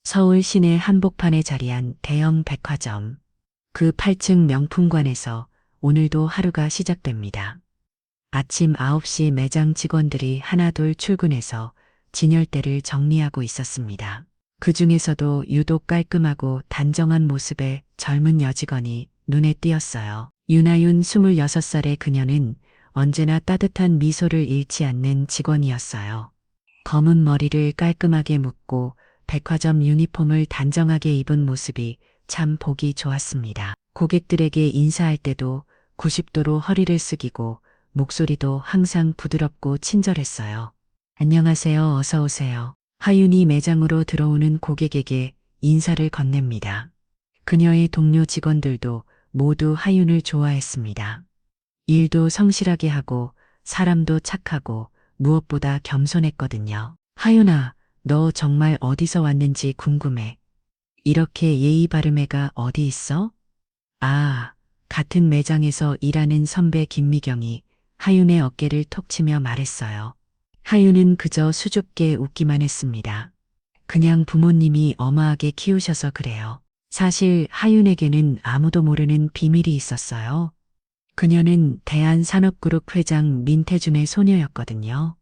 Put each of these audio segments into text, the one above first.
서울 시내 한복판에 자리한 대형 백화점. 그 8층 명품관에서 오늘도 하루가 시작됩니다. 아침 9시 매장 직원들이 하나둘 출근해서 진열대를 정리하고 있었습니다. 그 중에서도 유독 깔끔하고 단정한 모습의 젊은 여직원이 눈에 띄었어요. 윤아윤 26살의 그녀는 언제나 따뜻한 미소를 잃지 않는 직원이었어요. 검은 머리를 깔끔하게 묶고 백화점 유니폼을 단정하게 입은 모습이 참 보기 좋았습니다. 고객들에게 인사할 때도 90도로 허리를 숙이고 목소리도 항상 부드럽고 친절했어요. 안녕하세요. 어서 오세요. 하윤이 매장으로 들어오는 고객에게 인사를 건넵니다. 그녀의 동료 직원들도 모두 하윤을 좋아했습니다. 일도 성실하게 하고 사람도 착하고 무엇보다 겸손했거든요. 하윤아, 너 정말 어디서 왔는지 궁금해. 이렇게 예의 바른 애가 어디 있어? 아, 같은 매장에서 일하는 선배 김미경이 하윤의 어깨를 톡 치며 말했어요. 하윤은 그저 수줍게 웃기만 했습니다. 그냥 부모님이 엄하게 키우셔서 그래요. 사실 하윤에게는 아무도 모르는 비밀이 있었어요. 그녀는 대한산업그룹 회장 민태준의 소녀였거든요.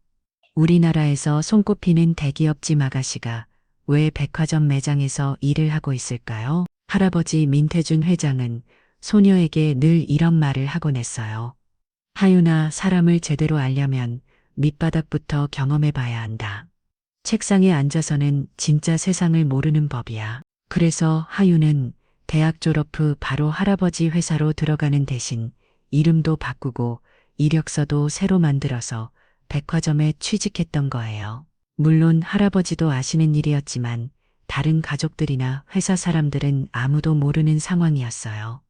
우리나라에서 손꼽히는 대기업 찜 아가씨가 왜 백화점 매장에서 일을 하고 있을까요? 할아버지 민태준 회장은 소녀에게 늘 이런 말을 하곤 했어요. 하윤아, 사람을 제대로 알려면 밑바닥부터 경험해 봐야 한다. 책상에 앉아서는 진짜 세상을 모르는 법이야. 그래서 하윤은 대학 졸업 후 바로 할아버지 회사로 들어가는 대신 이름도 바꾸고 이력서도 새로 만들어서 백화점에 취직했던 거예요. 물론 할아버지도 아시는 일이었지만 다른 가족들이나 회사 사람들은 아무도 모르는 상황이었어요.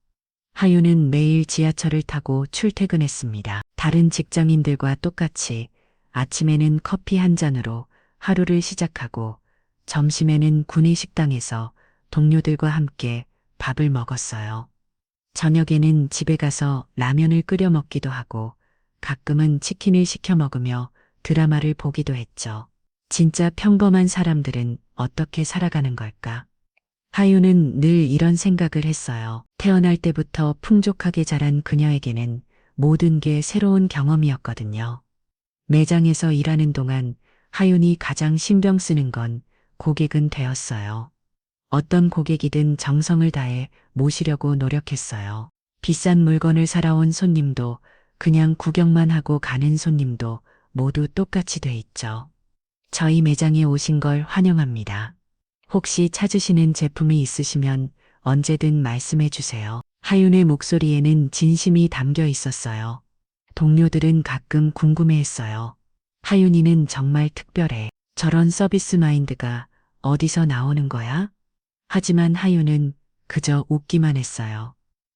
하윤은 매일 지하철을 타고 출퇴근했습니다. 다른 직장인들과 똑같이 아침에는 커피 한 잔으로 하루를 시작하고 점심에는 구내식당에서 동료들과 함께 밥을 먹었어요. 저녁에는 집에 가서 라면을 끓여 먹기도 하고 가끔은 치킨을 시켜 먹으며 드라마를 보기도 했죠. 진짜 평범한 사람들은 어떻게 살아가는 걸까? 하윤은 늘 이런 생각을 했어요. 태어날 때부터 풍족하게 자란 그녀에게는 모든 게 새로운 경험이었거든요. 매장에서 일하는 동안 하윤이 가장 신경 쓰는 건 고객은 되었어요. 어떤 고객이든 정성을 다해 모시려고 노력했어요. 비싼 물건을 사러 온 손님도 그냥 구경만 하고 가는 손님도 모두 똑같이 돼 있죠. 저희 매장에 오신 걸 환영합니다. 혹시 찾으시는 제품이 있으시면 언제든 말씀해 주세요. 하윤의 목소리에는 진심이 담겨 있었어요. 동료들은 가끔 궁금해했어요. 하윤이는 정말 특별해. 저런 서비스 마인드가 어디서 나오는 거야? 하지만 하윤은 그저 웃기만 했어요.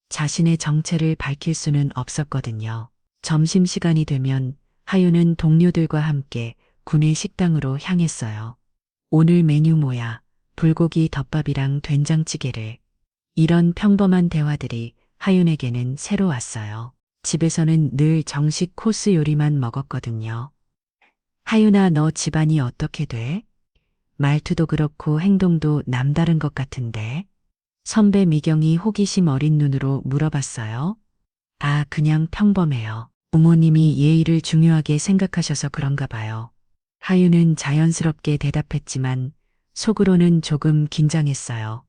자신의 정체를 밝힐 수는 없었거든요. 점심시간이 되면 하윤은 동료들과 함께 구내 식당으로 향했어요. 오늘 메뉴 뭐야? 불고기 덮밥이랑 된장찌개를. 이런 평범한 대화들이 하윤에게는 새로 왔어요. 집에서는 늘 정식 코스 요리만 먹었거든요. 하윤아, 너 집안이 어떻게 돼? 말투도 그렇고 행동도 남다른 것 같은데. 선배 미경이 호기심 어린 눈으로 물어봤어요. 아, 그냥 평범해요. 부모님이 예의를 중요하게 생각하셔서 그런가 봐요. 하윤은 자연스럽게 대답했지만 속으로는 조금 긴장했어요.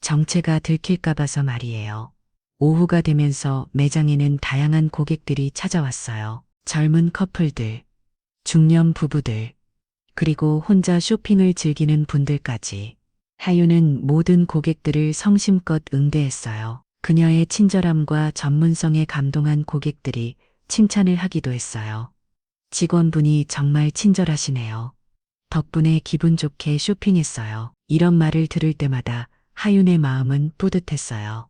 정체가 들킬까 봐서 말이에요. 오후가 되면서 매장에는 다양한 고객들이 찾아왔어요. 젊은 커플들, 중년 부부들, 그리고 혼자 쇼핑을 즐기는 분들까지. 하윤은 모든 고객들을 성심껏 응대했어요. 그녀의 친절함과 전문성에 감동한 고객들이 칭찬을 하기도 했어요. 직원분이 정말 친절하시네요. 덕분에 기분 좋게 쇼핑했어요. 이런 말을 들을 때마다 하윤의 마음은 뿌듯했어요.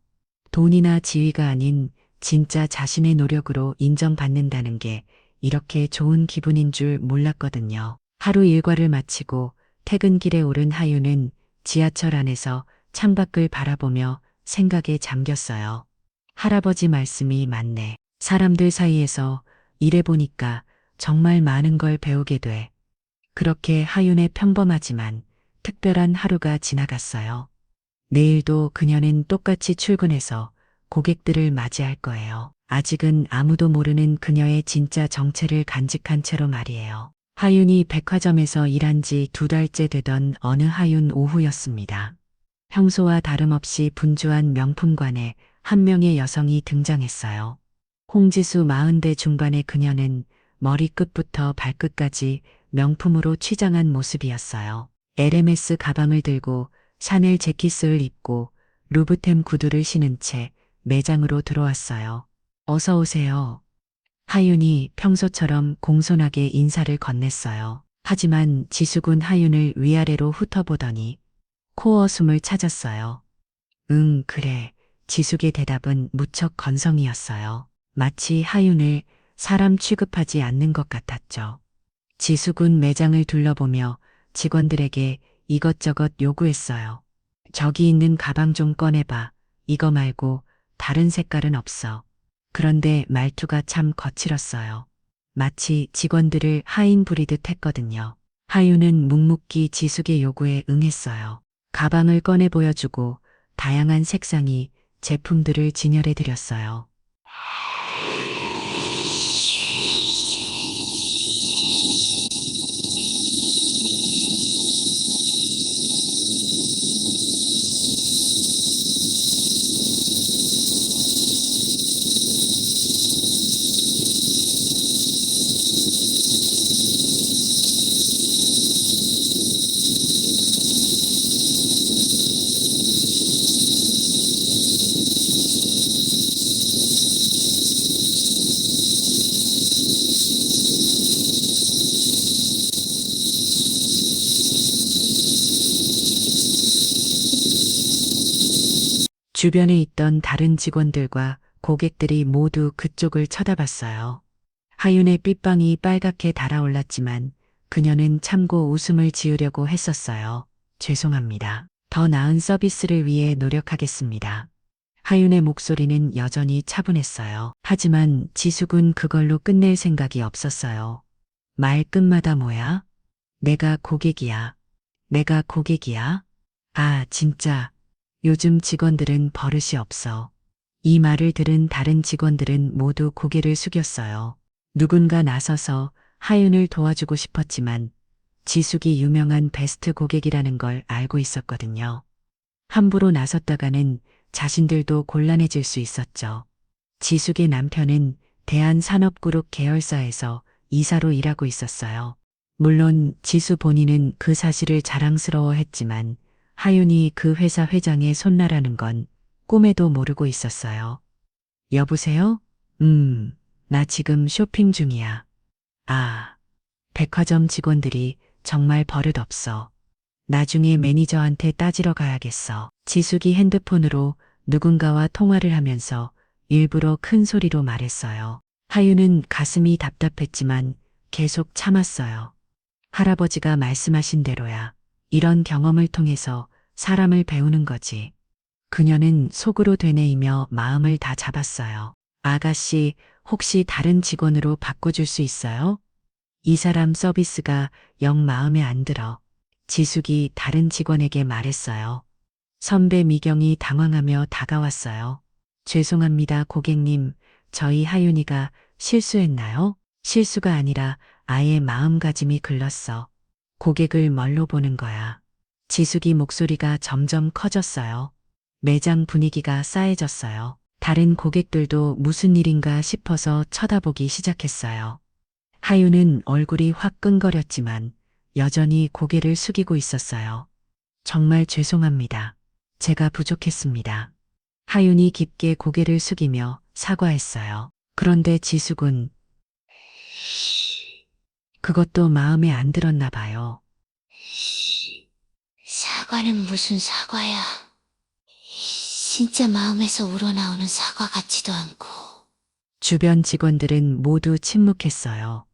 돈이나 지위가 아닌 진짜 자신의 노력으로 인정받는다는 게 이렇게 좋은 기분인 줄 몰랐거든요. 하루 일과를 마치고 퇴근길에 오른 하윤은 지하철 안에서 창밖을 바라보며 생각에 잠겼어요. 할아버지 말씀이 맞네. 사람들 사이에서 일해보니까 정말 많은 걸 배우게 돼. 그렇게 하윤의 평범하지만 특별한 하루가 지나갔어요. 내일도 그녀는 똑같이 출근해서 고객들을 맞이할 거예요. 아직은 아무도 모르는 그녀의 진짜 정체를 간직한 채로 말이에요. 하윤이 백화점에서 일한 지 2달째 되던 어느 하윤 오후였습니다. 평소와 다름없이 분주한 명품관에 한 명의 여성이 등장했어요. 홍지수 40대 중반의 그녀는 머리끝부터 발끝까지 명품으로 취장한 모습이었어요. LMS 가방을 들고 샤넬 재킷을 입고 루브템 구두를 신은 채 매장으로 들어왔어요. 어서 오세요. 하윤이 평소처럼 공손하게 인사를 건넸어요. 하지만 지숙은 하윤을 위아래로 훑어보더니 코어 숨을 찾았어요. 응, 그래. 지숙의 대답은 무척 건성이었어요. 마치 하윤을 사람 취급하지 않는 것 같았죠. 지숙은 매장을 둘러보며 직원들에게 이것저것 요구했어요. 저기 있는 가방 좀 꺼내봐. 이거 말고 다른 색깔은 없어. 그런데 말투가 참 거칠었어요. 마치 직원들을 하인 부리듯 했거든요. 하윤은 묵묵히 지숙의 요구에 응했어요. 가방을 꺼내 보여주고 다양한 색상이 제품들을 진열해 드렸어요. 주변에 있던 다른 직원들과 고객들이 모두 그쪽을 쳐다봤어요. 하윤의 삐빵이 빨갛게 달아올랐지만 그녀는 참고 웃음을 지으려고 했었어요. 죄송합니다. 더 나은 서비스를 위해 노력하겠습니다. 하윤의 목소리는 여전히 차분했어요. 하지만 지숙은 그걸로 끝낼 생각이 없었어요. 말 끝마다 뭐야? 내가 고객이야. 내가 고객이야? 아, 진짜. 요즘 직원들은 버릇이 없어. 이 말을 들은 다른 직원들은 모두 고개를 숙였어요. 누군가 나서서 하윤을 도와주고 싶었지만 지숙이 유명한 베스트 고객이라는 걸 알고 있었거든요. 함부로 나섰다가는 자신들도 곤란해질 수 있었죠. 지숙의 남편은 대한산업그룹 계열사에서 이사로 일하고 있었어요. 물론 지수 본인은 그 사실을 자랑스러워했지만 하윤이 그 회사 회장의 손나라는 건 꿈에도 모르고 있었어요. 여보세요? 나 지금 쇼핑 중이야. 아, 백화점 직원들이 정말 버릇없어. 나중에 매니저한테 따지러 가야겠어. 지숙이 핸드폰으로 누군가와 통화를 하면서 일부러 큰 소리로 말했어요. 하윤은 가슴이 답답했지만 계속 참았어요. 할아버지가 말씀하신 대로야. 이런 경험을 통해서 사람을 배우는 거지. 그녀는 속으로 되뇌이며 마음을 다 잡았어요. 아가씨, 혹시 다른 직원으로 바꿔줄 수 있어요? 이 사람 서비스가 영 마음에 안 들어. 지숙이 다른 직원에게 말했어요. 선배 미경이 당황하며 다가왔어요. 죄송합니다, 고객님. 저희 하윤이가 실수했나요? 실수가 아니라 아예 마음가짐이 글렀어. 고객을 뭘로 보는 거야. 지숙이 목소리가 점점 커졌어요. 매장 분위기가 싸해졌어요. 다른 고객들도 무슨 일인가 싶어서 쳐다보기 시작했어요. 하윤은 얼굴이 화끈거렸지만 여전히 고개를 숙이고 있었어요. 정말 죄송합니다. 제가 부족했습니다. 하윤이 깊게 고개를 숙이며 사과했어요. 그런데 지숙은 그것도 마음에 안 들었나 봐요. 사과는 무슨 사과야. 진짜 마음에서 우러나오는 사과 같지도 않고. 주변 직원들은 모두 침묵했어요.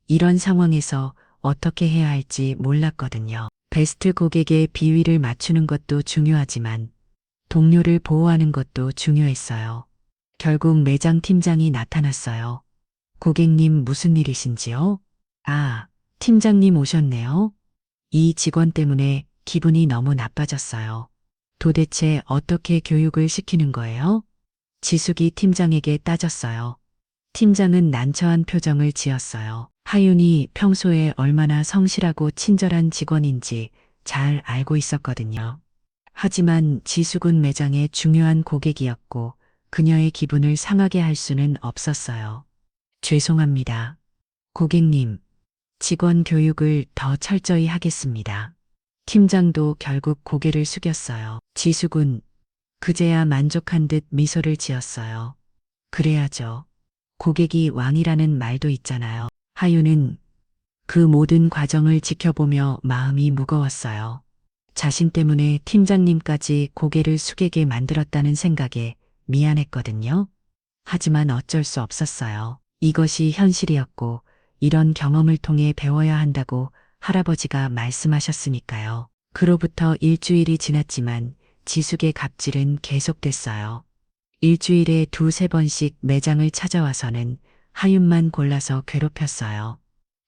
이런 상황에서 어떻게 해야 할지 몰랐거든요. 베스트 고객의 비위를 맞추는 것도 중요하지만 동료를 보호하는 것도 중요했어요. 결국 매장 팀장이 나타났어요. 고객님 무슨 일이신지요? 아, 팀장님 오셨네요. 이 직원 때문에 기분이 너무 나빠졌어요. 도대체 어떻게 교육을 시키는 거예요? 지숙이 팀장에게 따졌어요. 팀장은 난처한 표정을 지었어요. 하윤이 평소에 얼마나 성실하고 친절한 직원인지 잘 알고 있었거든요. 하지만 지숙은 매장의 중요한 고객이었고 그녀의 기분을 상하게 할 수는 없었어요. 죄송합니다. 고객님, 직원 교육을 더 철저히 하겠습니다. 팀장도 결국 고개를 숙였어요. 지숙은 그제야 만족한 듯 미소를 지었어요. 그래야죠. 고객이 왕이라는 말도 있잖아요. 하윤은 그 모든 과정을 지켜보며 마음이 무거웠어요. 자신 때문에 팀장님까지 고개를 숙이게 만들었다는 생각에 미안했거든요. 하지만 어쩔 수 없었어요. 이것이 현실이었고 이런 경험을 통해 배워야 한다고 할아버지가 말씀하셨으니까요. 그로부터 일주일이 지났지만 지숙의 갑질은 계속됐어요. 일주일에 두세 번씩 매장을 찾아와서는 하윤만 골라서 괴롭혔어요.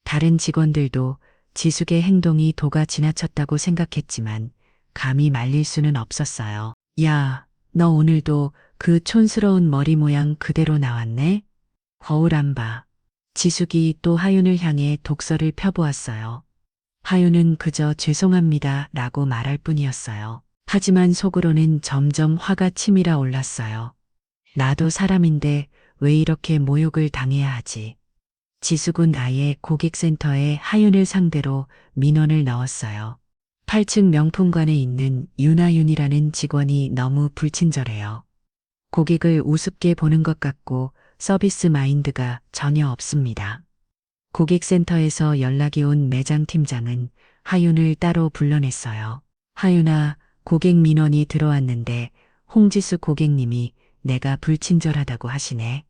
다른 직원들도 지숙의 행동이 도가 지나쳤다고 생각했지만 감히 말릴 수는 없었어요. 야, 너 오늘도 그 촌스러운 머리 모양 그대로 나왔네? 거울 안 봐. 지숙이 또 하윤을 향해 독서를 펴보았어요. 하윤은 그저 죄송합니다 라고 말할 뿐이었어요. 하지만 속으로는 점점 화가 치밀어 올랐어요. 나도 사람인데 왜 이렇게 모욕을 당해야 하지? 지숙은 아예 고객센터에 하윤을 상대로 민원을 넣었어요. 8층 명품관에 있는 윤아윤이라는 직원이 너무 불친절해요. 고객을 우습게 보는 것 같고 서비스 마인드가 전혀 없습니다. 고객센터에서 연락이 온 매장 팀장은 하윤을 따로 불러냈어요. 하윤아, 고객 민원이 들어왔는데 홍지수 고객님이 내가 불친절하다고 하시네.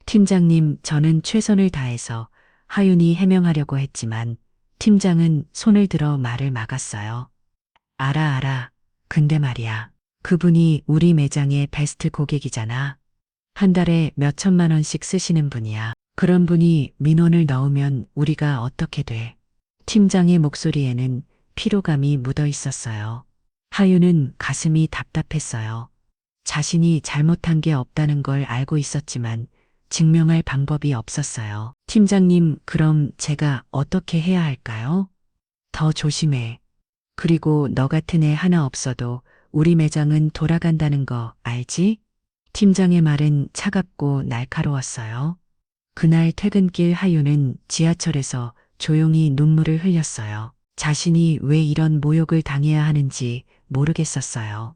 팀장님, 저는 최선을 다해서 하윤이 해명하려고 했지만 팀장은 손을 들어 말을 막았어요. 알아. 근데 말이야. 그분이 우리 매장의 베스트 고객이잖아. 한 달에 몇 천만 원씩 쓰시는 분이야. 그런 분이 민원을 넣으면 우리가 어떻게 돼? 팀장의 목소리에는 피로감이 묻어 있었어요. 하윤은 가슴이 답답했어요. 자신이 잘못한 게 없다는 걸 알고 있었지만 증명할 방법이 없었어요. 팀장님, 그럼 제가 어떻게 해야 할까요? 더 조심해. 그리고 너 같은 애 하나 없어도 우리 매장은 돌아간다는 거 알지? 팀장의 말은 차갑고 날카로웠어요. 그날 퇴근길 하윤은 지하철에서 조용히 눈물을 흘렸어요. 자신이 왜 이런 모욕을 당해야 하는지 모르겠었어요.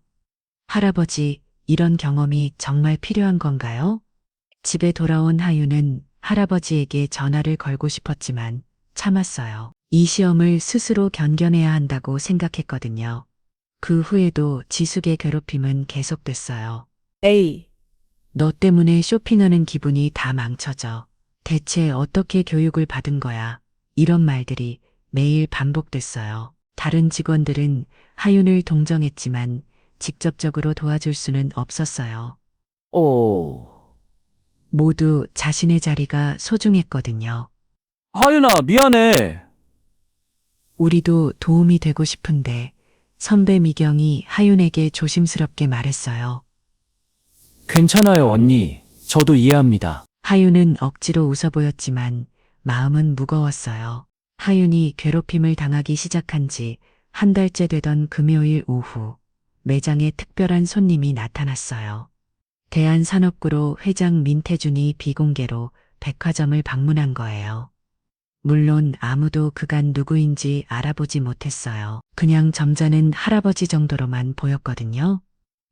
할아버지, 이런 경험이 정말 필요한 건가요? 집에 돌아온 하윤은 할아버지에게 전화를 걸고 싶었지만 참았어요. 이 시험을 스스로 견뎌내야 한다고 생각했거든요. 그 후에도 지숙의 괴롭힘은 계속됐어요. 에이, 너 때문에 쇼핑하는 기분이 다 망쳐져. 대체 어떻게 교육을 받은 거야? 이런 말들이 매일 반복됐어요. 다른 직원들은 하윤을 동정했지만 직접적으로 도와줄 수는 없었어요. 오. 모두 자신의 자리가 소중했거든요. 하윤아, 미안해. 우리도 도움이 되고 싶은데 선배 미경이 하윤에게 조심스럽게 말했어요. 괜찮아요, 언니. 저도 이해합니다. 하윤은 억지로 웃어 보였지만 마음은 무거웠어요. 하윤이 괴롭힘을 당하기 시작한 지 한 달째 되던 금요일 오후 매장에 특별한 손님이 나타났어요. 대한산업그룹 회장 민태준이 비공개로 백화점을 방문한 거예요. 물론 아무도 그간 누구인지 알아보지 못했어요. 그냥 점잖은 할아버지 정도로만 보였거든요.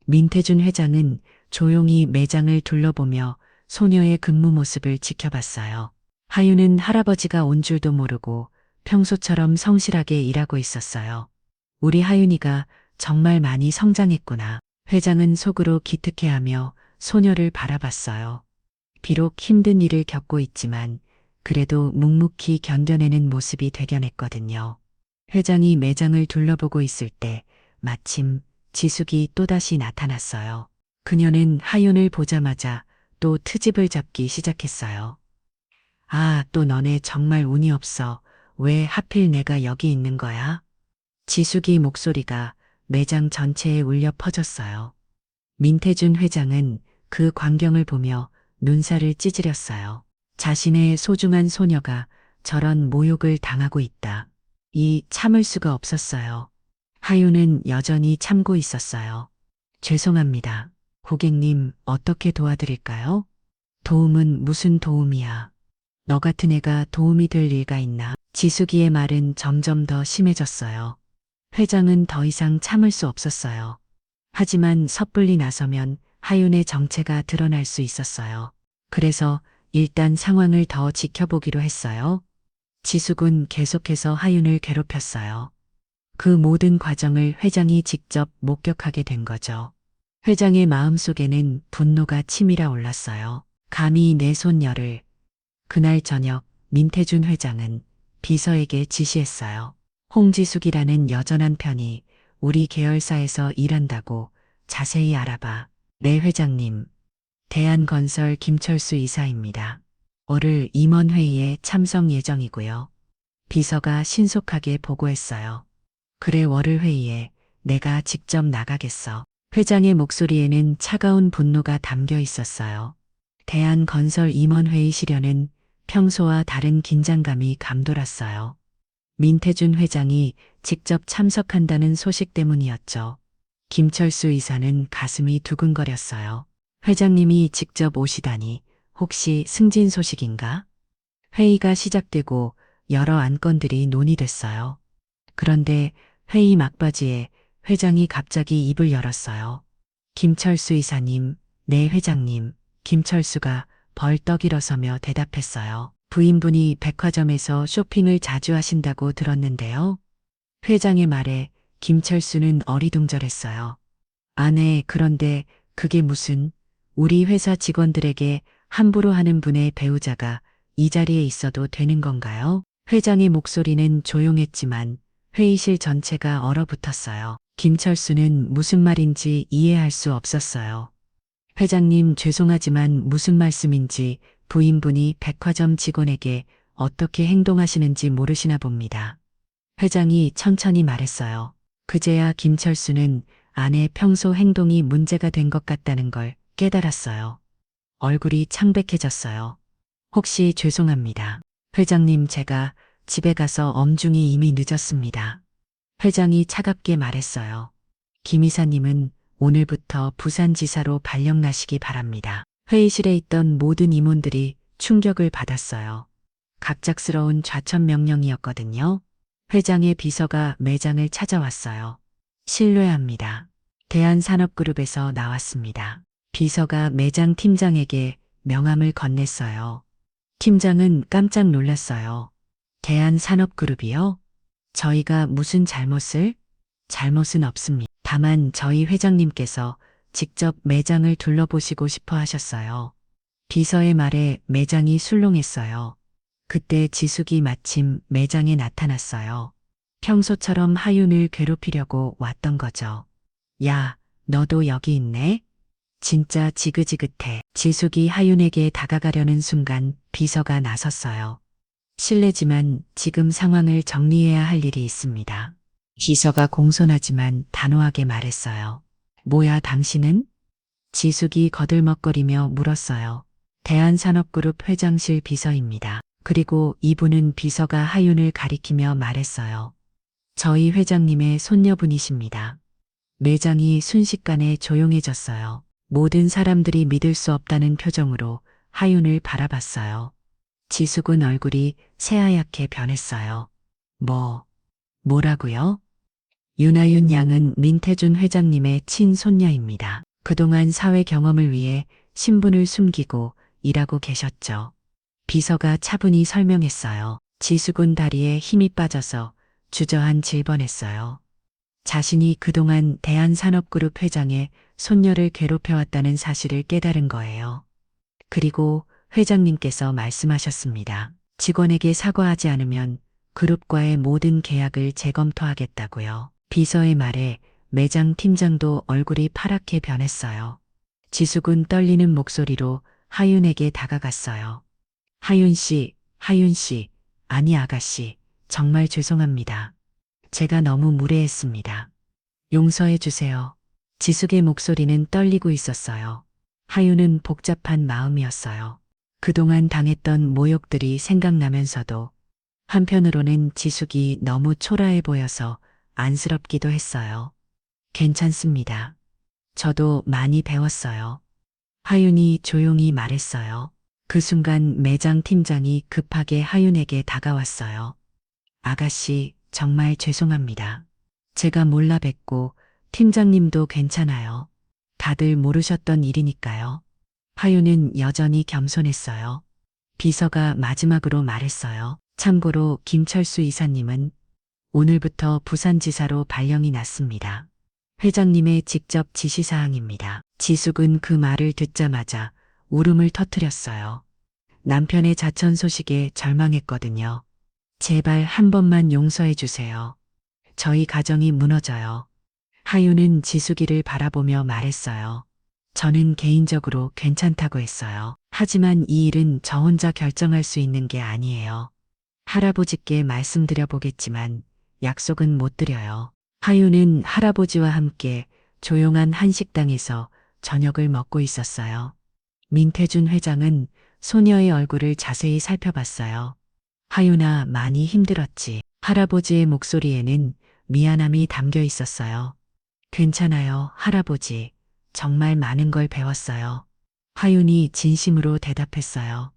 민태준 회장은 조용히 매장을 둘러보며 소녀의 근무 모습을 지켜봤어요. 하윤은 할아버지가 온 줄도 모르고 평소처럼 성실하게 일하고 있었어요. 우리 하윤이가 정말 많이 성장했구나. 회장은 속으로 기특해하며 소녀를 바라봤어요. 비록 힘든 일을 겪고 있지만 그래도 묵묵히 견뎌내는 모습이 대견했거든요. 회장이 매장을 둘러보고 있을 때 마침 지숙이 또다시 나타났어요. 그녀는 하윤을 보자마자 또 트집을 잡기 시작했어요. 아, 또 너네 정말 운이 없어. 왜 하필 내가 여기 있는 거야? 지숙이 목소리가 매장 전체에 울려 퍼졌어요. 민태준 회장은 그 광경을 보며 눈살을 찌푸렸어요. 자신의 소중한 소녀가 저런 모욕을 당하고 있다. 이 참을 수가 없었어요. 하윤은 여전히 참고 있었어요. 죄송합니다. 고객님, 어떻게 도와드릴까요? 도움은 무슨 도움이야. 너 같은 애가 도움이 될 리가 있나? 지숙이의 말은 점점 더 심해졌어요. 회장은 더 이상 참을 수 없었어요. 하지만 섣불리 나서면 하윤의 정체가 드러날 수 있었어요. 그래서 일단 상황을 더 지켜보기로 했어요. 지숙은 계속해서 하윤을 괴롭혔어요. 그 모든 과정을 회장이 직접 목격하게 된 거죠. 회장의 마음속에는 분노가 치밀어 올랐어요. 감히 내 손녀를. 그날 저녁 민태준 회장은 비서에게 지시했어요. 홍지숙이라는 여전한 편이 우리 계열사에서 일한다고 자세히 알아봐. 네 회장님. 대한건설 김철수 이사입니다. 월요일 임원회의에 참석 예정이고요. 비서가 신속하게 보고했어요. 그래 월요일 회의에 내가 직접 나가겠어. 회장의 목소리에는 차가운 분노가 담겨 있었어요. 대한건설 임원회의실에는 평소와 다른 긴장감이 감돌았어요. 민태준 회장이 직접 참석한다는 소식 때문이었죠. 김철수 이사는 가슴이 두근거렸어요. 회장님이 직접 오시다니 혹시 승진 소식인가? 회의가 시작되고 여러 안건들이 논의됐어요. 그런데 회의 막바지에 회장이 갑자기 입을 열었어요. 김철수 이사님, 네 회장님, 김철수가 벌떡 일어서며 대답했어요. 부인분이 백화점에서 쇼핑을 자주 하신다고 들었는데요. 회장의 말에 김철수는 어리둥절했어요. 아, 네, 그런데 그게 무슨 우리 회사 직원들에게 함부로 하는 분의 배우자가 이 자리에 있어도 되는 건가요? 회장의 목소리는 조용했지만 회의실 전체가 얼어붙었어요. 김철수는 무슨 말인지 이해할 수 없었어요. 회장님 죄송하지만 무슨 말씀인지 부인분이 백화점 직원에게 어떻게 행동하시는지 모르시나 봅니다. 회장이 천천히 말했어요. 그제야 김철수는 아내 평소 행동이 문제가 된 것 같다는 걸 깨달았어요. 얼굴이 창백해졌어요. 혹시 죄송합니다. 회장님 제가 집에 가서 엄중히 이미 늦었습니다. 회장이 차갑게 말했어요. 김 이사님은 오늘부터 부산지사로 발령나시기 바랍니다. 회의실에 있던 모든 임원들이 충격을 받았어요. 갑작스러운 좌천 명령이었거든요. 회장의 비서가 매장을 찾아왔어요. 실례합니다. 대한산업그룹에서 나왔습니다. 비서가 매장 팀장에게 명함을 건넸어요. 팀장은 깜짝 놀랐어요. 대한산업그룹이요? 저희가 무슨 잘못을? 잘못은 없습니다. 다만 저희 회장님께서 직접 매장을 둘러보시고 싶어 하셨어요. 비서의 말에 매장이 술렁했어요. 그때 지숙이 마침 매장에 나타났어요. 평소처럼 하윤을 괴롭히려고 왔던 거죠. 야, 너도 여기 있네? 진짜 지긋지긋해. 지숙이 하윤에게 다가가려는 순간 비서가 나섰어요. 실례지만 지금 상황을 정리해야 할 일이 있습니다. 비서가 공손하지만 단호하게 말했어요. 뭐야 당신은? 지숙이 거들먹거리며 물었어요. 대한산업그룹 회장실 비서입니다. 그리고 이분은 비서가 하윤을 가리키며 말했어요. 저희 회장님의 손녀분이십니다. 매장이 순식간에 조용해졌어요. 모든 사람들이 믿을 수 없다는 표정으로 하윤을 바라봤어요. 지숙은 얼굴이 새하얗게 변했어요. 뭐라고요? 윤하윤 양은 민태준 회장님의 친손녀입니다. 그동안 사회 경험을 위해 신분을 숨기고 일하고 계셨죠. 비서가 차분히 설명했어요. 지숙은 다리에 힘이 빠져서 주저앉을 뻔했어요. 자신이 그동안 대한산업그룹 회장의 손녀를 괴롭혀왔다는 사실을 깨달은 거예요. 그리고 회장님께서 말씀하셨습니다. 직원에게 사과하지 않으면 그룹과의 모든 계약을 재검토하겠다고요. 비서의 말에 매장 팀장도 얼굴이 파랗게 변했어요. 지숙은 떨리는 목소리로 하윤에게 다가갔어요. 하윤 씨, 아니 아가씨, 정말 죄송합니다. 제가 너무 무례했습니다. 용서해 주세요. 지숙의 목소리는 떨리고 있었어요. 하유는 복잡한 마음이었어요. 그동안 당했던 모욕들이 생각나면서도 한편으로는 지숙이 너무 초라해 보여서 안쓰럽기도 했어요. 괜찮습니다. 저도 많이 배웠어요. 하윤이 조용히 말했어요. 그 순간 매장 팀장이 급하게 하윤에게 다가왔어요. 아가씨, 정말 죄송합니다. 제가 몰라 뵙고 팀장님도 괜찮아요. 다들 모르셨던 일이니까요. 하윤은 여전히 겸손했어요. 비서가 마지막으로 말했어요. 참고로 김철수 이사님은 오늘부터 부산지사로 발령이 났습니다. 회장님의 직접 지시사항입니다. 지숙은 그 말을 듣자마자 울음을 터뜨렸어요. 남편의 자천 소식에 절망했거든요. 제발 한 번만 용서해 주세요. 저희 가정이 무너져요. 하유는 지숙이를 바라보며 말했어요. 저는 개인적으로 괜찮다고 했어요. 하지만 이 일은 저 혼자 결정할 수 있는 게 아니에요. 할아버지께 말씀드려 보겠지만 약속은 못 드려요. 하유는 할아버지와 함께 조용한 한식당에서 저녁을 먹고 있었어요. 민태준 회장은 소녀의 얼굴을 자세히 살펴봤어요. 하유나 많이 힘들었지. 할아버지의 목소리에는 미안함이 담겨 있었어요. 괜찮아요, 할아버지. 정말 많은 걸 배웠어요. 하윤이 진심으로 대답했어요.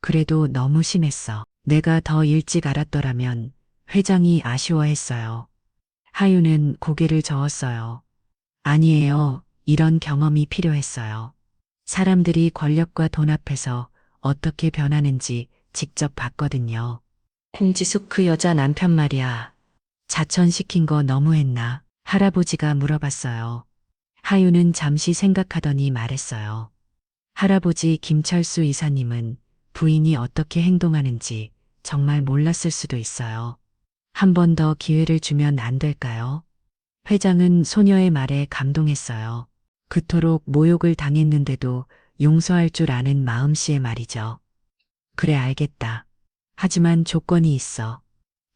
그래도 너무 심했어. 내가 더 일찍 알았더라면 회장이 아쉬워했어요. 하윤은 고개를 저었어요. 아니에요. 이런 경험이 필요했어요. 사람들이 권력과 돈 앞에서 어떻게 변하는지 직접 봤거든요. 홍지숙 그 여자 남편 말이야. 자천시킨 거 너무했나? 할아버지가 물어봤어요. 하유는 잠시 생각하더니 말했어요. 할아버지 김철수 이사님은 부인이 어떻게 행동하는지 정말 몰랐을 수도 있어요. 한 번 더 기회를 주면 안 될까요? 회장은 소녀의 말에 감동했어요. 그토록 모욕을 당했는데도 용서할 줄 아는 마음씨의 말이죠. 그래 알겠다. 하지만 조건이 있어.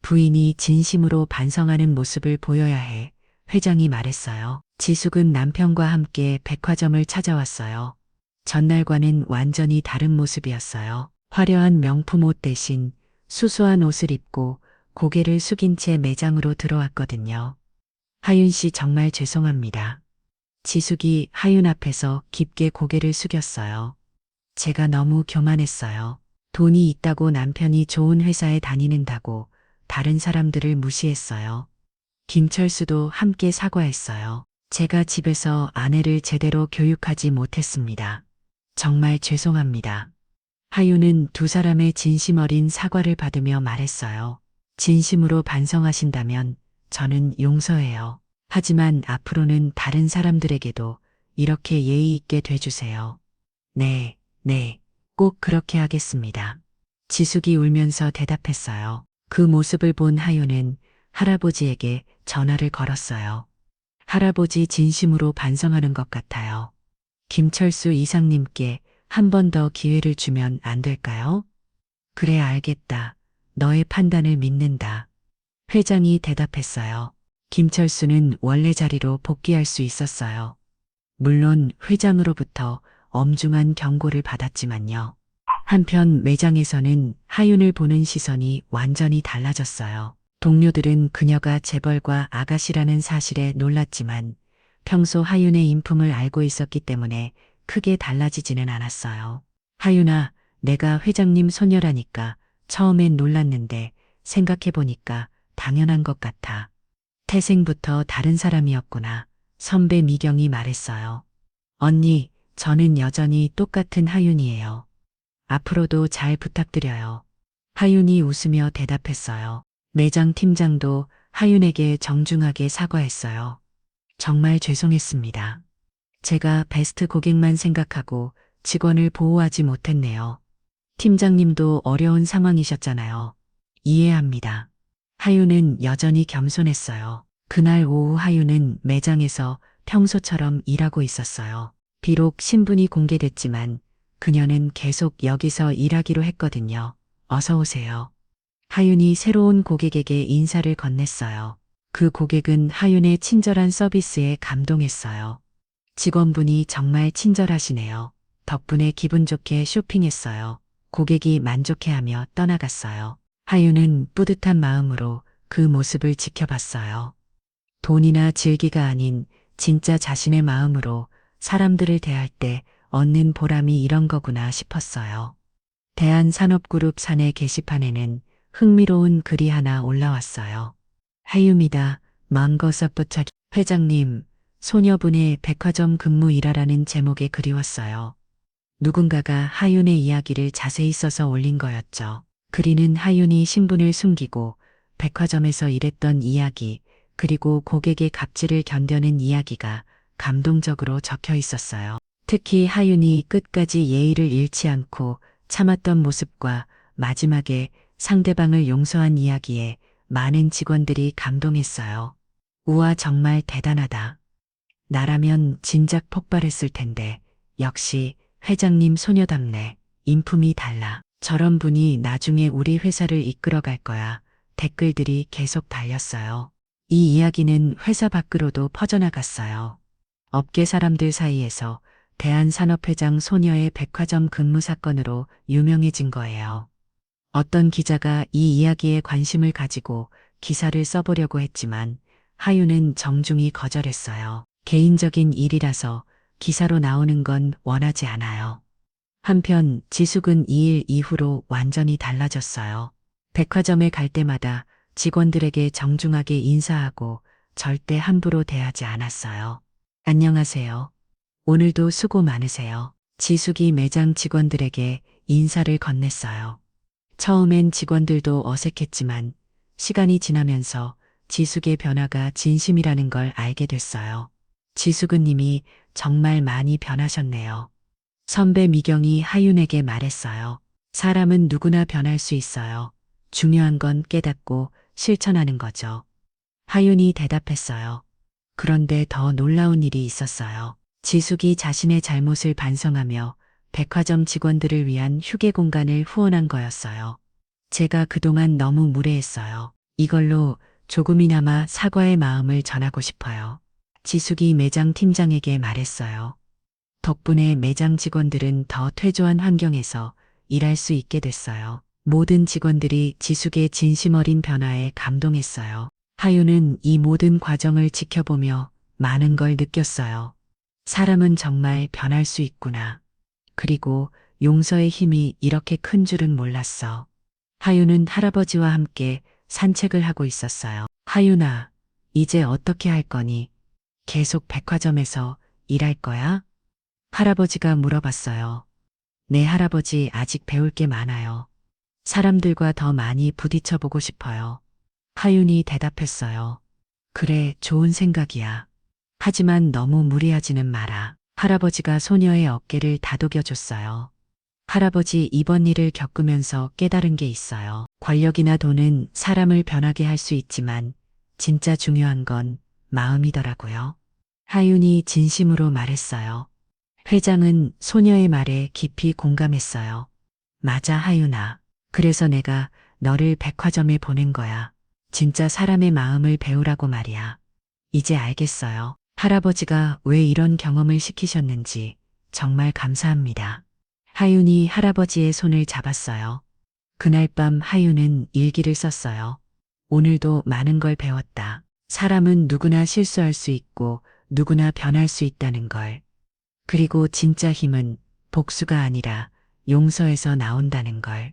부인이 진심으로 반성하는 모습을 보여야 해. 회장이 말했어요. 지숙은 남편과 함께 백화점을 찾아왔어요. 전날과는 완전히 다른 모습이었어요. 화려한 명품 옷 대신 수수한 옷을 입고 고개를 숙인 채 매장으로 들어왔거든요. 하윤 씨 정말 죄송합니다. 지숙이 하윤 앞에서 깊게 고개를 숙였어요. 제가 너무 교만했어요. 돈이 있다고 남편이 좋은 회사에 다니는다고 다른 사람들을 무시했어요. 김철수도 함께 사과했어요. 제가 집에서 아내를 제대로 교육하지 못했습니다. 정말 죄송합니다. 하유는 두 사람의 진심 어린 사과를 받으며 말했어요. 진심으로 반성하신다면 저는 용서해요. 하지만 앞으로는 다른 사람들에게도 이렇게 예의 있게 돼주세요. 네, 꼭 그렇게 하겠습니다. 지숙이 울면서 대답했어요. 그 모습을 본 하유는 할아버지에게 전화를 걸었어요. 할아버지 진심으로 반성하는 것 같아요. 김철수 이사님께 한 번 더 기회를 주면 안 될까요? 그래 알겠다. 너의 판단을 믿는다. 회장이 대답했어요. 김철수는 원래 자리로 복귀할 수 있었어요. 물론 회장으로부터 엄중한 경고를 받았지만요. 한편 매장에서는 하윤을 보는 시선이 완전히 달라졌어요. 동료들은 그녀가 재벌과 아가씨라는 사실에 놀랐지만 평소 하윤의 인품을 알고 있었기 때문에 크게 달라지지는 않았어요. 하윤아, 내가 회장님 소녀라니까 처음엔 놀랐는데 생각해보니까 당연한 것 같아. 태생부터 다른 사람이었구나. 선배 미경이 말했어요. 언니, 저는 여전히 똑같은 하윤이에요. 앞으로도 잘 부탁드려요. 하윤이 웃으며 대답했어요. 매장 팀장도 하윤에게 정중하게 사과했어요. 정말 죄송했습니다. 제가 베스트 고객만 생각하고 직원을 보호하지 못했네요. 팀장님도 어려운 상황이셨잖아요. 이해합니다. 하윤은 여전히 겸손했어요. 그날 오후 하윤은 매장에서 평소처럼 일하고 있었어요. 비록 신분이 공개됐지만 그녀는 계속 여기서 일하기로 했거든요. 어서 오세요. 하윤이 새로운 고객에게 인사를 건넸어요. 그 고객은 하윤의 친절한 서비스에 감동했어요. 직원분이 정말 친절하시네요. 덕분에 기분 좋게 쇼핑했어요. 고객이 만족해하며 떠나갔어요. 하윤은 뿌듯한 마음으로 그 모습을 지켜봤어요. 돈이나 질기가 아닌 진짜 자신의 마음으로 사람들을 대할 때 얻는 보람이 이런 거구나 싶었어요. 대한산업그룹 사내 게시판에는 흥미로운 글이 하나 올라왔어요. 하유입니다. 망거서부터 회장님, 소녀분의 백화점 근무 일하라는 제목의 글이 왔어요. 누군가가 하윤의 이야기를 자세히 써서 올린 거였죠. 글이는 하윤이 신분을 숨기고 백화점에서 일했던 이야기, 그리고 고객의 갑질을 견뎌낸 이야기가 감동적으로 적혀 있었어요. 특히 하윤이 끝까지 예의를 잃지 않고 참았던 모습과 마지막에 상대방을 용서한 이야기에 많은 직원들이 감동했어요. 우와, 정말 대단하다. 나라면 진작 폭발했을 텐데 역시 회장님 소녀답네. 인품이 달라. 저런 분이 나중에 우리 회사를 이끌어갈 거야. 댓글들이 계속 달렸어요. 이 이야기는 회사 밖으로도 퍼져나갔어요. 업계 사람들 사이에서 대한산업회장 소녀의 백화점 근무 사건으로 유명해진 거예요. 어떤 기자가 이 이야기에 관심을 가지고 기사를 써보려고 했지만 하윤은 정중히 거절했어요. 개인적인 일이라서 기사로 나오는 건 원하지 않아요. 한편 지숙은 이 일 이후로 완전히 달라졌어요. 백화점에 갈 때마다 직원들에게 정중하게 인사하고 절대 함부로 대하지 않았어요. 안녕하세요. 오늘도 수고 많으세요. 지숙이 매장 직원들에게 인사를 건넸어요. 처음엔 직원들도 어색했지만 시간이 지나면서 지숙의 변화가 진심이라는 걸 알게 됐어요. 지숙은 님이 정말 많이 변하셨네요. 선배 미경이 하윤에게 말했어요. 사람은 누구나 변할 수 있어요. 중요한 건 깨닫고 실천하는 거죠. 하윤이 대답했어요. 그런데 더 놀라운 일이 있었어요. 지숙이 자신의 잘못을 반성하며 백화점 직원들을 위한 휴게 공간을 후원한 거였어요. 제가 그동안 너무 무례했어요. 이걸로 조금이나마 사과의 마음을 전하고 싶어요. 지숙이 매장 팀장에게 말했어요. 덕분에 매장 직원들은 더 퇴조한 환경에서 일할 수 있게 됐어요. 모든 직원들이 지숙의 진심 어린 변화에 감동했어요. 하윤은 이 모든 과정을 지켜보며 많은 걸 느꼈어요. 사람은 정말 변할 수 있구나. 그리고 용서의 힘이 이렇게 큰 줄은 몰랐어. 하윤은 할아버지와 함께 산책을 하고 있었어요. 하윤아, 이제 어떻게 할 거니? 계속 백화점에서 일할 거야? 할아버지가 물어봤어요. 네, 할아버지, 아직 배울 게 많아요. 사람들과 더 많이 부딪혀보고 싶어요. 하윤이 대답했어요. 그래, 좋은 생각이야. 하지만 너무 무리하지는 마라. 할아버지가 소녀의 어깨를 다독여줬어요. 할아버지, 이번 일을 겪으면서 깨달은 게 있어요. 권력이나 돈은 사람을 변하게 할 수 있지만 진짜 중요한 건 마음이더라고요. 하윤이 진심으로 말했어요. 회장은 소녀의 말에 깊이 공감했어요. 맞아, 하윤아. 그래서 내가 너를 백화점에 보낸 거야. 진짜 사람의 마음을 배우라고 말이야. 이제 알겠어요. 할아버지가 왜 이런 경험을 시키셨는지 정말 감사합니다. 하윤이 할아버지의 손을 잡았어요. 그날 밤 하윤은 일기를 썼어요. 오늘도 많은 걸 배웠다. 사람은 누구나 실수할 수 있고 누구나 변할 수 있다는 걸. 그리고 진짜 힘은 복수가 아니라 용서에서 나온다는 걸.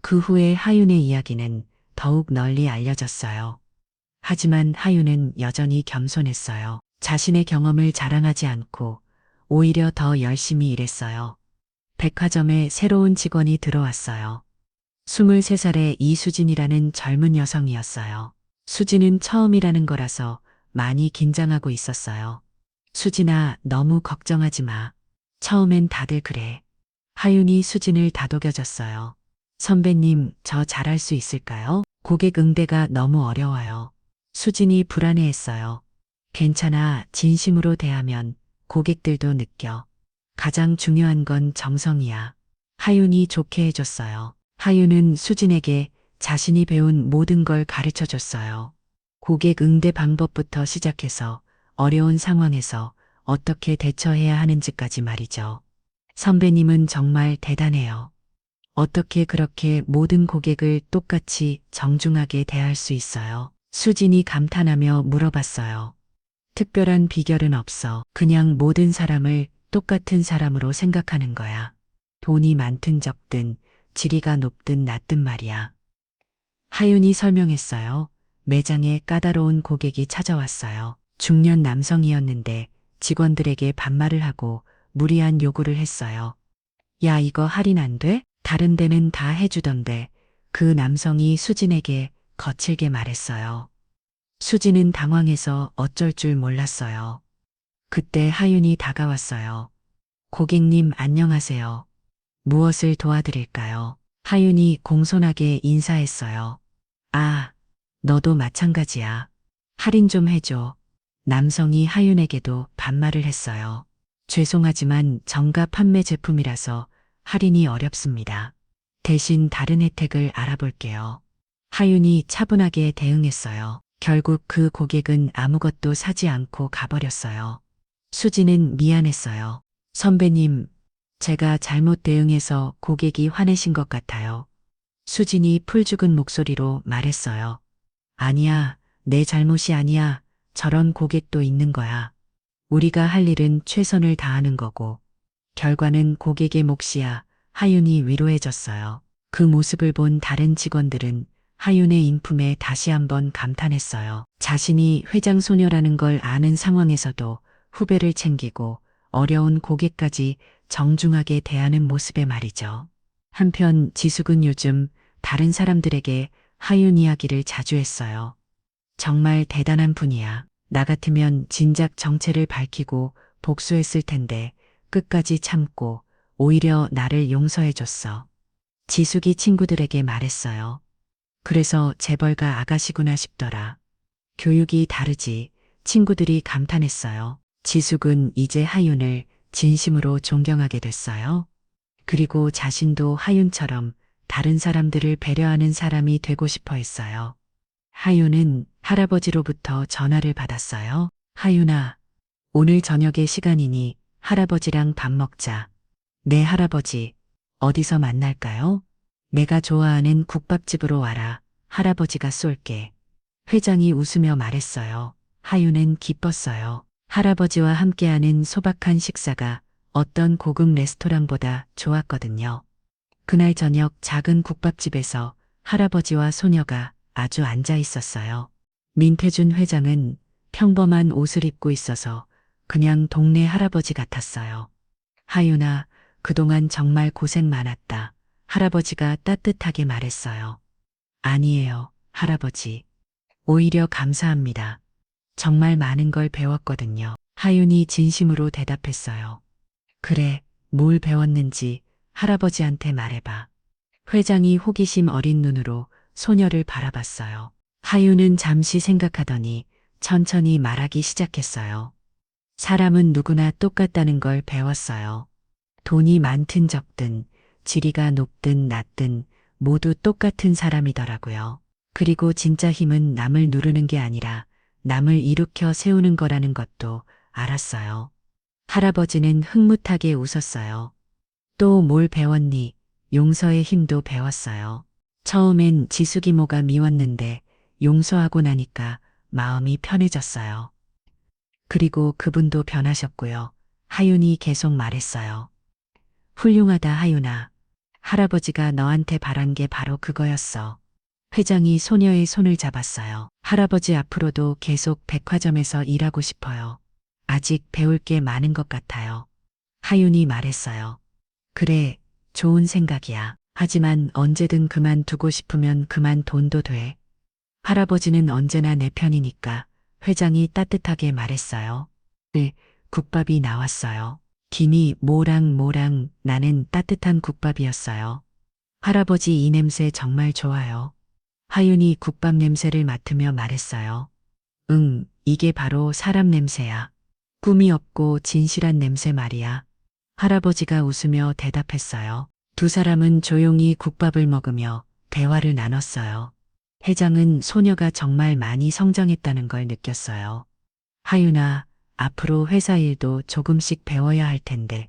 그 후에 하윤의 이야기는 더욱 널리 알려졌어요. 하지만 하윤은 여전히 겸손했어요. 자신의 경험을 자랑하지 않고 오히려 더 열심히 일했어요. 백화점에 새로운 직원이 들어왔어요. 23살의 이수진이라는 젊은 여성이었어요. 수진은 처음이라는 거라서 많이 긴장하고 있었어요. 수진아, 너무 걱정하지 마. 처음엔 다들 그래. 하윤이 수진을 다독여줬어요. 선배님, 저 잘할 수 있을까요? 고객 응대가 너무 어려워요. 수진이 불안해했어요. 괜찮아, 진심으로 대하면 고객들도 느껴. 가장 중요한 건 정성이야. 하윤이 좋게 해줬어요. 하윤은 수진에게 자신이 배운 모든 걸 가르쳐 줬어요. 고객 응대 방법부터 시작해서 어려운 상황에서 어떻게 대처해야 하는지까지 말이죠. 선배님은 정말 대단해요. 어떻게 그렇게 모든 고객을 똑같이 정중하게 대할 수 있어요? 수진이 감탄하며 물어봤어요. 특별한 비결은 없어. 그냥 모든 사람을 똑같은 사람으로 생각하는 거야. 돈이 많든 적든, 지리가 높든 낮든 말이야. 하윤이 설명했어요. 매장에 까다로운 고객이 찾아왔어요. 중년 남성이었는데 직원들에게 반말을 하고 무리한 요구를 했어요. 야, 이거 할인 안 돼? 다른 데는 다 해주던데. 그 남성이 수진에게 거칠게 말했어요. 수진은 당황해서 어쩔 줄 몰랐어요. 그때 하윤이 다가왔어요. 고객님 안녕하세요. 무엇을 도와드릴까요? 하윤이 공손하게 인사했어요. 아, 너도 마찬가지야. 할인 좀 해줘. 남성이 하윤에게도 반말을 했어요. 죄송하지만 정가 판매 제품이라서 할인이 어렵습니다. 대신 다른 혜택을 알아볼게요. 하윤이 차분하게 대응했어요. 결국 그 고객은 아무것도 사지 않고 가버렸어요. 수지는 미안했어요. 선배님, 제가 잘못 대응해서 고객이 화내신 것 같아요. 수진이 풀죽은 목소리로 말했어요. 아니야, 내 잘못이 아니야. 저런 고객도 있는 거야. 우리가 할 일은 최선을 다하는 거고, 결과는 고객의 몫이야. 하윤이 위로해줬어요. 그 모습을 본 다른 직원들은 하윤의 인품에 다시 한번 감탄했어요. 자신이 회장 소녀라는 걸 아는 상황에서도 후배를 챙기고 어려운 고객까지 정중하게 대하는 모습에 말이죠. 한편 지숙은 요즘 다른 사람들에게 하윤 이야기를 자주 했어요. 정말 대단한 분이야. 나 같으면 진작 정체를 밝히고 복수했을 텐데 끝까지 참고 오히려 나를 용서해줬어. 지숙이 친구들에게 말했어요. 그래서 재벌가 아가씨구나 싶더라. 교육이 다르지. 친구들이 감탄했어요. 지숙은 이제 하윤을 진심으로 존경하게 됐어요. 그리고 자신도 하윤처럼 다른 사람들을 배려하는 사람이 되고 싶어 했어요. 하윤은 할아버지로부터 전화를 받았어요. 하윤아, 오늘 저녁에 시간이니 할아버지랑 밥 먹자. 네, 할아버지. 어디서 만날까요? 내가 좋아하는 국밥집으로 와라. 할아버지가 쏠게. 회장이 웃으며 말했어요. 하윤은 기뻤어요. 할아버지와 함께하는 소박한 식사가 어떤 고급 레스토랑보다 좋았거든요. 그날 저녁 작은 국밥집에서 할아버지와 소녀가 아주 앉아 있었어요. 민태준 회장은 평범한 옷을 입고 있어서 그냥 동네 할아버지 같았어요. 하윤아, 그동안 정말 고생 많았다. 할아버지가 따뜻하게 말했어요. 아니에요, 할아버지. 오히려 감사합니다. 정말 많은 걸 배웠거든요. 하윤이 진심으로 대답했어요. 그래, 뭘 배웠는지 할아버지한테 말해봐. 회장이 호기심 어린 눈으로 소녀를 바라봤어요. 하윤은 잠시 생각하더니 천천히 말하기 시작했어요. 사람은 누구나 똑같다는 걸 배웠어요. 돈이 많든 적든, 지리가 높든 낮든 모두 똑같은 사람이더라고요. 그리고 진짜 힘은 남을 누르는 게 아니라 남을 일으켜 세우는 거라는 것도 알았어요. 할아버지는 흐뭇하게 웃었어요. 또 뭘 배웠니? 용서의 힘도 배웠어요. 처음엔 지숙 이모가 미웠는데 용서하고 나니까 마음이 편해졌어요. 그리고 그분도 변하셨고요. 하윤이 계속 말했어요. 훌륭하다, 하윤아. 할아버지가 너한테 바란 게 바로 그거였어. 회장이 소녀의 손을 잡았어요. 할아버지 앞으로도 계속 백화점에서 일하고 싶어요. 아직 배울 게 많은 것 같아요. 하윤이 말했어요. 그래, 좋은 생각이야. 하지만 언제든 그만두고 싶으면 그만둬도 돼. 할아버지는 언제나 내 편이니까. 회장이 따뜻하게 말했어요. 네, 국밥이 나왔어요. 김이 모락모락 나는 따뜻한 국밥이었어요. 할아버지 이 냄새 정말 좋아요. 하윤이 국밥 냄새를 맡으며 말했어요. 응, 이게 바로 사람 냄새야. 꿈이 없고 진실한 냄새 말이야. 할아버지가 웃으며 대답했어요. 두 사람은 조용히 국밥을 먹으며 대화를 나눴어요. 회장은 소녀가 정말 많이 성장했다는 걸 느꼈어요. 하윤아, 앞으로 회사 일도 조금씩 배워야 할 텐데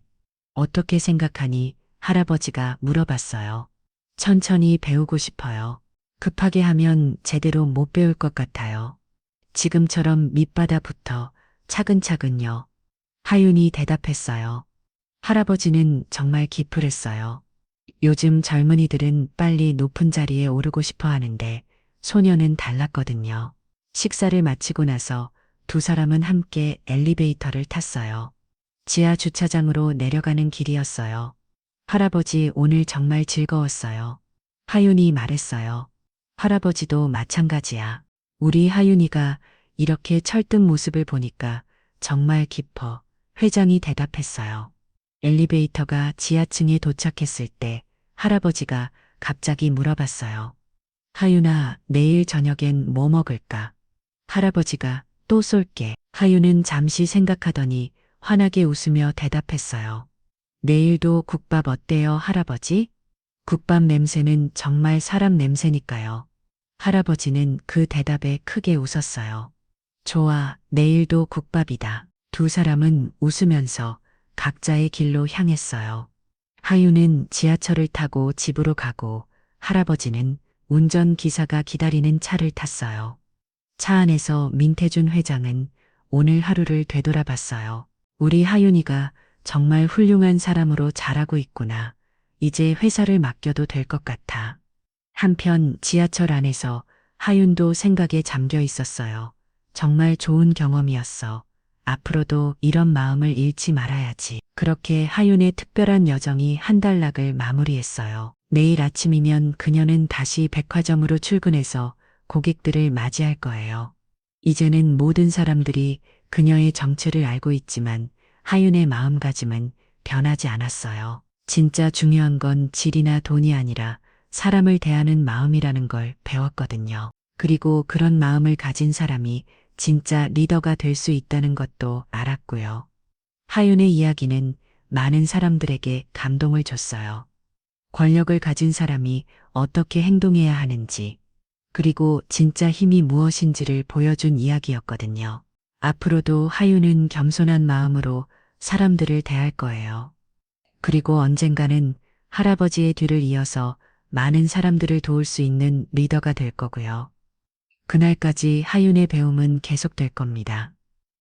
어떻게 생각하니? 할아버지가 물어봤어요. 천천히 배우고 싶어요. 급하게 하면 제대로 못 배울 것 같아요. 지금처럼 밑바닥부터 차근차근요. 하윤이 대답했어요. 할아버지는 정말 기풀했어요. 요즘 젊은이들은 빨리 높은 자리에 오르고 싶어 하는데 소녀는 달랐거든요. 식사를 마치고 나서 두 사람은 함께 엘리베이터를 탔어요. 지하 주차장으로 내려가는 길이었어요. 할아버지 오늘 정말 즐거웠어요. 하윤이 말했어요. 할아버지도 마찬가지야. 우리 하윤이가 이렇게 철든 모습을 보니까 정말 기뻐. 회장이 대답했어요. 엘리베이터가 지하층에 도착했을 때 할아버지가 갑자기 물어봤어요. 하윤아, 내일 저녁엔 뭐 먹을까? 할아버지가 또 쏠게. 하윤은 잠시 생각하더니 환하게 웃으며 대답했어요. 내일도 국밥 어때요, 할아버지? 국밥 냄새는 정말 사람 냄새니까요. 할아버지는 그 대답에 크게 웃었어요. 좋아, 내일도 국밥이다. 두 사람은 웃으면서 각자의 길로 향했어요. 하윤은 지하철을 타고 집으로 가고 할아버지는 운전기사가 기다리는 차를 탔어요. 차 안에서 민태준 회장은 오늘 하루를 되돌아봤어요. 우리 하윤이가 정말 훌륭한 사람으로 자라고 있구나. 이제 회사를 맡겨도 될 것 같아. 한편 지하철 안에서 하윤도 생각에 잠겨 있었어요. 정말 좋은 경험이었어. 앞으로도 이런 마음을 잃지 말아야지. 그렇게 하윤의 특별한 여정이 한 단락을 마무리했어요. 내일 아침이면 그녀는 다시 백화점으로 출근해서 고객들을 맞이할 거예요. 이제는 모든 사람들이 그녀의 정체를 알고 있지만 하윤의 마음가짐은 변하지 않았어요. 진짜 중요한 건 질이나 돈이 아니라 사람을 대하는 마음이라는 걸 배웠거든요. 그리고 그런 마음을 가진 사람이 진짜 리더가 될 수 있다는 것도 알았고요. 하윤의 이야기는 많은 사람들에게 감동을 줬어요. 권력을 가진 사람이 어떻게 행동해야 하는지, 그리고 진짜 힘이 무엇인지를 보여준 이야기였거든요. 앞으로도 하윤은 겸손한 마음으로 사람들을 대할 거예요. 그리고 언젠가는 할아버지의 뒤를 이어서 많은 사람들을 도울 수 있는 리더가 될 거고요. 그날까지 하윤의 배움은 계속될 겁니다.